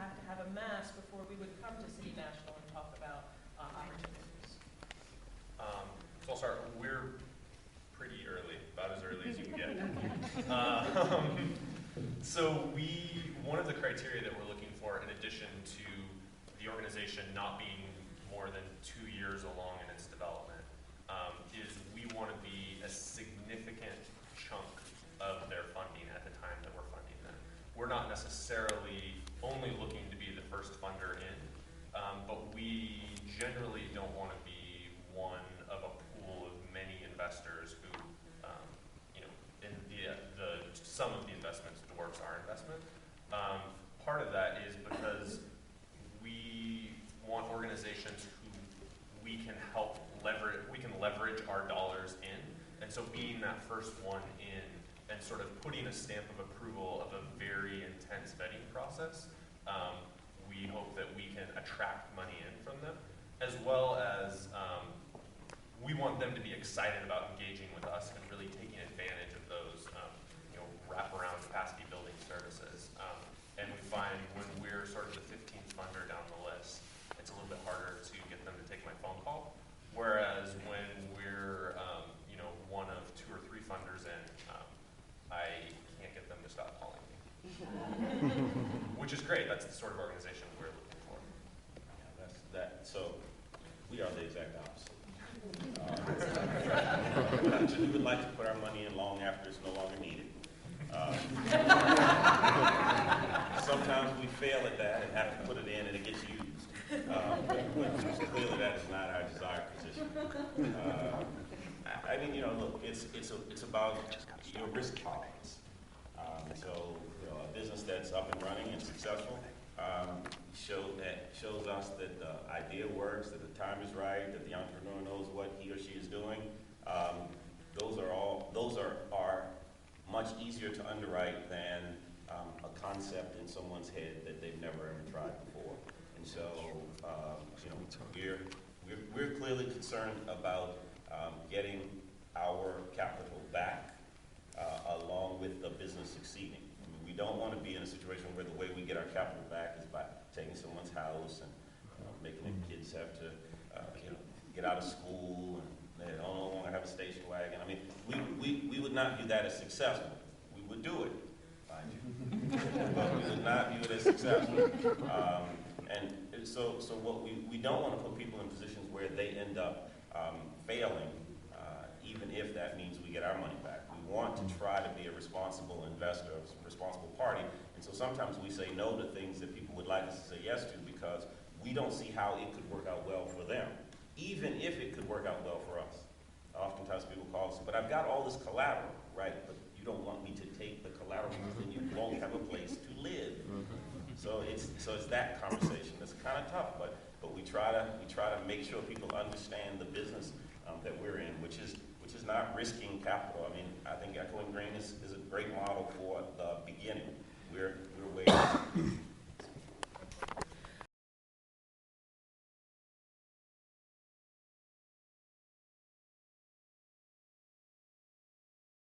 have to have a mass before we would come to City National and talk about opportunities? So I'll start. We're pretty early, about as early as you can get. So one of the criteria that we're looking for, in addition to the organization not being more than 2 years along in its development, is we want to be a significant chunk of their funding at the time that we're funding them. We're not necessarily only looking to be the first funder in, but we generally don't want to be one of a pool of many investors who, in the sum of the investments dwarfs our investment. Part of that is because we want organizations who we can help leverage our dollars in, and so being that first one in and sort of putting a stamp of approval of a very intense vetting process, we hope that we can attract money in from them, as well as we want them to be excited about engaging with us and really taking advantage of those wraparound capacity building services. And we find when we're sort of the 15th funder down the list, it's a little bit harder to get them to take my phone call. Whereas when we're one of 2 or 3 funders in, I can't get them to stop calling me, which is great. That's the sort of organization we're looking for. Yeah, that's that. So we are the exact opposite. We would like to put our money in long after it's no longer needed. Sometimes we fail at that and have to put it in and it gets used. But clearly that is not our desired position. I mean, look, it's about your risk tolerance. So a business that's up and running and successful shows us that the idea works, that the time is right, that the entrepreneur knows what he or she is doing. Those are much easier to underwrite than a concept in someone's head that they've never ever tried before. And so, we're clearly concerned about getting our capital back along with the business succeeding. I mean, we don't want to be in a situation where the way we get our capital back is by taking someone's house and making their kids have to get out of school and they don't want to have a station wagon. I mean, we would not view that as successful. We would do it, mind you, but we would not view it as successful. And so what we don't want to put people in positions where they end up failing, even if that means we get our money back. We want to try to be a responsible investor, a responsible party, and so sometimes we say no to things that people would like us to say yes to because we don't see how it could work out well for them, even if it could work out well for us. Oftentimes people call us, but I've got all this collateral, right? But you don't want me to take the collateral because then you won't have a place to live. So it's that conversation. It's kind of tough, but we try to make sure people understand the business that we're in, which is not risking capital. I mean, I think Echoing Green is a great model for the beginning. We're